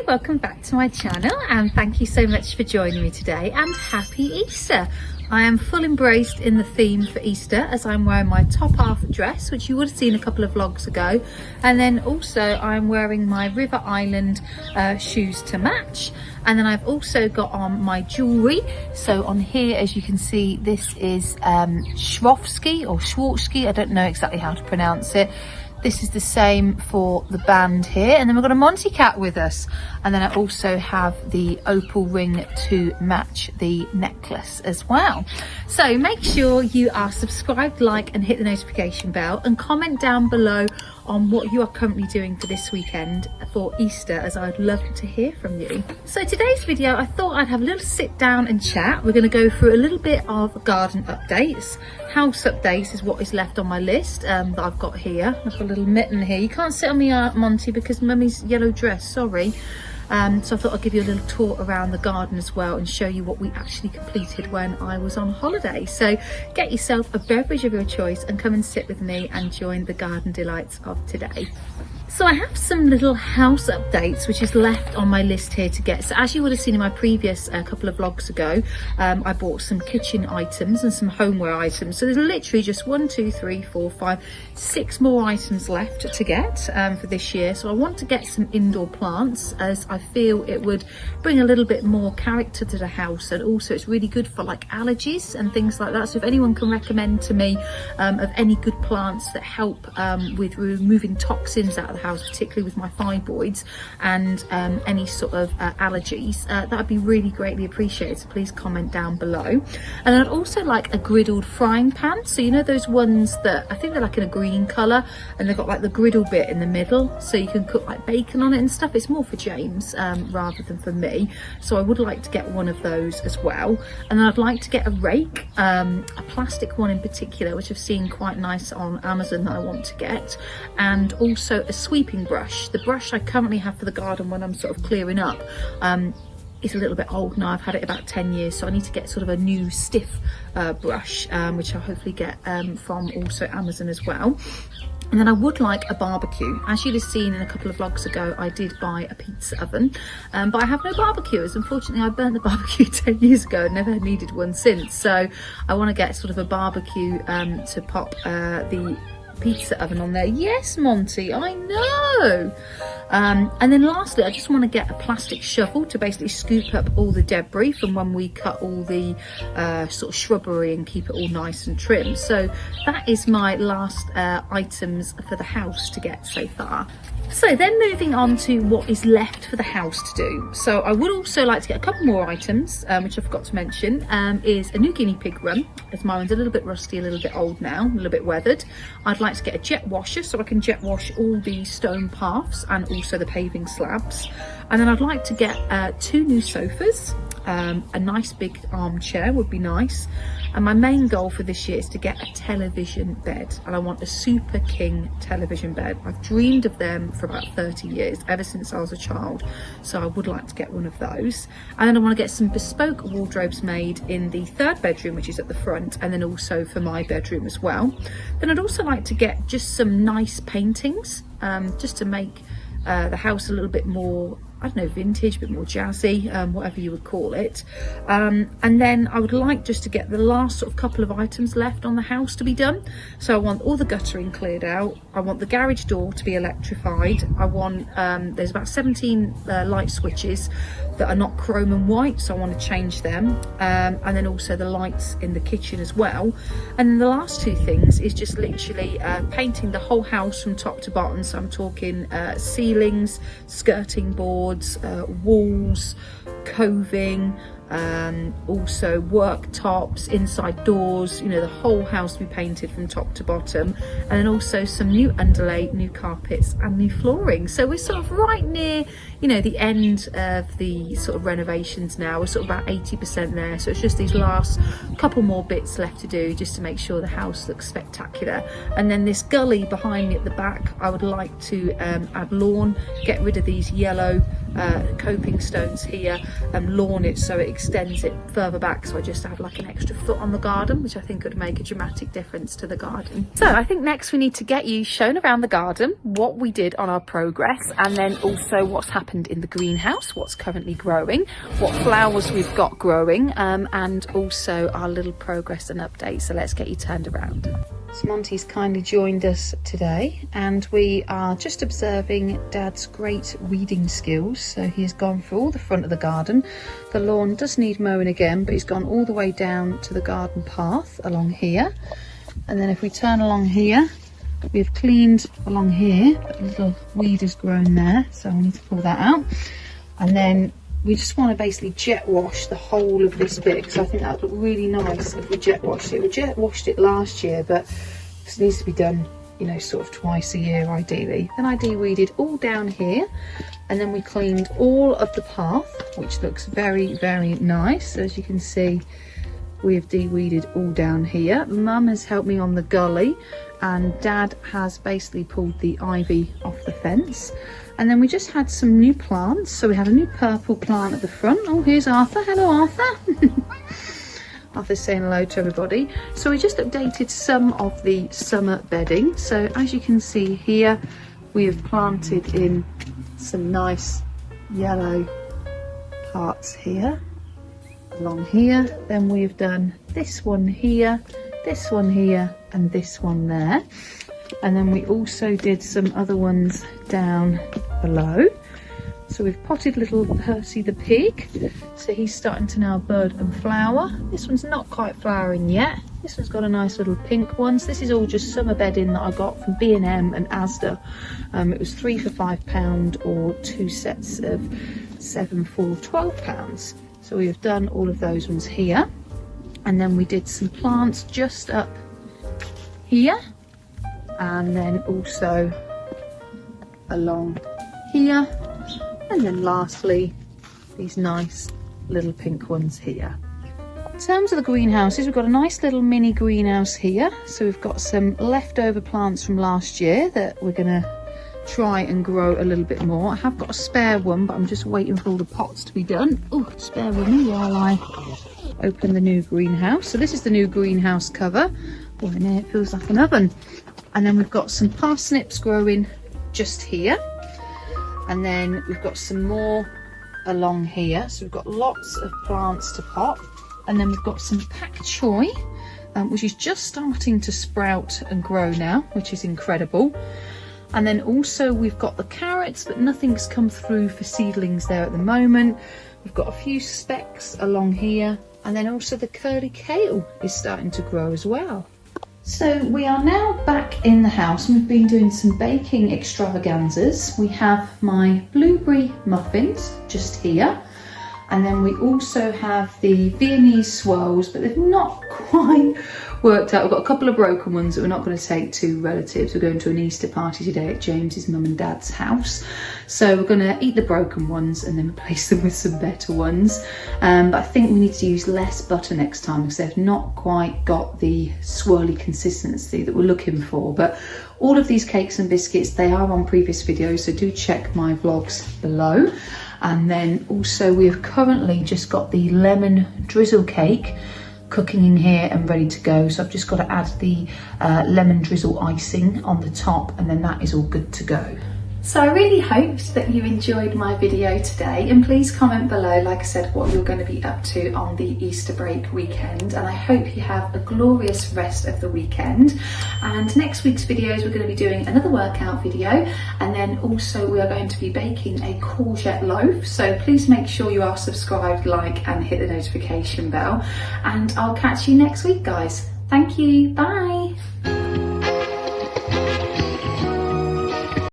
welcome back to my channel and thank you so much for joining me today, and happy Easter. I am full embraced in the theme for Easter as I'm wearing my top half dress, which you would have seen a couple of vlogs ago, and then also I'm wearing my River Island shoes to match, and then I've also got on my jewellery. So on here, as you can see, this is 𝗙់𝗹𝗹ście or 𝗙់𝗹𝗹ście, I don't know exactly how to pronounce it. This is the same for the band here, and then we've got a Monty cat with us, and then I also have the opal ring to match the necklace as well. So make sure you are subscribed, like and hit the notification bell, and comment down below on what you are currently doing for this weekend for Easter, as I'd love to hear from you. So today's video, I thought I'd have a little sit down and chat. We're going to go through a little bit of garden updates. House updates is what is left on my list that I've got here. I've got a little mitten here. You can't sit on me, Monty, because Mummy's yellow dress, sorry. So I thought I'd give you a little tour around the garden as well and show you what we actually completed when I was on holiday. So get yourself a beverage of your choice and come and sit with me and join the garden delights of today. So I have some little house updates which is left on my list here to get. So as you would have seen in my previous couple of vlogs ago, I bought some kitchen items and some homeware items. So there's literally just 1, 2, 3, 4, 5, 6 more items left to get for this year. So I want to get some indoor plants, as I feel it would bring a little bit more character to the house, and also it's really good for like allergies and things like that. So if anyone can recommend to me of any good plants that help with removing toxins out of the house, particularly with my fibroids and any sort of allergies, that would be really greatly appreciated. So please comment down below. And I'd also like a griddled frying pan. So you know those ones that I think they're like in a green colour, and they've got like the griddle bit in the middle, so you can cook like bacon on it and stuff. It's more for James rather than for me, so I would like to get one of those as well. And then I'd like to get a rake, a plastic one in particular, which I've seen quite nice on Amazon that I want to get, and also a sweeping brush. The brush I currently have for the garden when I'm sort of clearing up is a little bit old now. I've had it about 10 years, so I need to get sort of a new stiff brush, which I'll hopefully get from also Amazon as well. And then I would like a barbecue. As you'd have seen in a couple of vlogs ago, I did buy a pizza oven, but I have no barbecuers. Unfortunately, I burnt the barbecue 10 years ago and never needed one since. So I want to get sort of a barbecue to pop the pizza oven on there. Yes, Monty, I know. And then lastly, I just want to get a plastic shovel to basically scoop up all the debris from when we cut all the sort of shrubbery and keep it all nice and trim. So that is my last items for the house to get so far. So then moving on to what is left for the house to do. So I would also like to get a couple more items, which I forgot to mention, is a new guinea pig run, as my one's a little bit rusty, a little bit old now, a little bit weathered. I'd like to get a jet washer so I can jet wash all the stone paths and also the paving slabs. And then I'd like to get 2 new sofas, a nice big armchair would be nice. And my main goal for this year is to get a television bed, and I want a Super King television bed. I've dreamed of them for about 30 years, ever since I was a child, so I would like to get one of those. And then I want to get some bespoke wardrobes made in the 3rd bedroom, which is at the front, and then also for my bedroom as well. Then I'd also like to get just some nice paintings, just to make the house a little bit more, I don't know, vintage, a bit more jazzy, whatever you would call it. And then I would like just to get the last sort of couple of items left on the house to be done. So I want all the guttering cleared out. I want the garage door to be electrified. I want, there's about 17 light switches that are not chrome and white, so I want to change them. And then also the lights in the kitchen as well. And then the last 2 things is just literally painting the whole house from top to bottom. So I'm talking ceilings, skirting boards, walls, coving, also worktops, inside doors, you know, the whole house to be painted from top to bottom. And then also some new underlay, new carpets and new flooring. So we're sort of right near, you know, the end of the sort of renovations now. We're sort of about 80% there, so it's just these last couple more bits left to do just to make sure the house looks spectacular. And then this gully behind me at the back, I would like to add lawn, get rid of these yellow coping stones here and lawn it so it extends it further back, so I just have like an extra foot on the garden, which I think would make a dramatic difference to the garden. So I think next we need to get you shown around the garden, what we did on our progress, and then also what's happened in the greenhouse, what's currently growing, what flowers we've got growing, and also our little progress and update. So let's get you turned around. So Monty's kindly joined us today, and we are just observing Dad's great weeding skills. So he's gone through all the front of the garden. The lawn does need mowing again, but he's gone all the way down to the garden path along here. And then if we turn along here, we've cleaned along here, but a little weed has grown there, so I need to pull that out. And then we just want to basically jet wash the whole of this bit, because I think that would look really nice if we jet washed it. We jet washed it last year, but this needs to be done, you know, sort of twice a year ideally. Then I de-weeded all down here, and then we cleaned all of the path, which looks very, very nice. So as you can see, we have de-weeded all down here. Mum has helped me on the gully, and Dad has basically pulled the ivy off the fence. And then we just had some new plants. So we had a new purple plant at the front. Oh, here's Arthur. Hello, Arthur. Arthur's saying hello to everybody. So we just updated some of the summer bedding. So as you can see here, we have planted in some nice yellow parts here, along here. Then we've done this one here, and this one there. And then we also did some other ones down below. So we've potted little 𝗙cie the pig, so he's starting to now bud and flower. This one's not quite flowering yet. This one's got a nice little pink one. So this is all just summer bedding that I got from B&M and Asda. It was 3 for £5 or 2 sets of 7 for £12. So we have done all of those ones here. And then we did some plants just up here, and then also along here, and then lastly these nice little pink ones here. In terms of the greenhouses, we've got a nice little mini greenhouse here. So we've got some leftover plants from last year that we're gonna try and grow a little bit more. I have got a spare one, but I'm just waiting for all the pots to be done. Oh, spare one while I open the new greenhouse. So this is the new greenhouse cover. Oh, in here it feels like an oven. And then we've got some parsnips growing just here, and then we've got some more along here. So we've got lots of plants to pot, and then we've got some pak choi, which is just starting to sprout and grow now, which is incredible. And then also we've got the carrots, but nothing's come through for seedlings there at the moment. We've got a few specks along here, and then also the curly kale is starting to grow as well. So we are now back in the house, and we've been doing some baking extravaganzas. We have my blueberry muffins just here, and then we also have the Viennese swirls, but they've not quite worked out. We've got a couple of broken ones that we're not going to take to relatives. We're going to an Easter party today at James's mum and dad's house, so we're going to eat the broken ones and then replace them with some better ones. But I think we need to use less butter next time, because they've not quite got the swirly consistency that we're looking for. But all of these cakes and biscuits, they are on previous videos, so do check my vlogs below. And then also we have currently just got the lemon drizzle cake cooking in here and ready to go. So I've just got to add the lemon drizzle icing on the top, and then that is all good to go. So I really hoped that you enjoyed my video today, and please comment below, like I said, what you're going to be up to on the Easter break weekend, and I hope you have a glorious rest of the weekend. And next week's videos, we're going to be doing another workout video, and then also we are going to be baking a courgette loaf. So please make sure you are subscribed, like, and hit the notification bell, and I'll catch you next week, guys. Thank you, bye.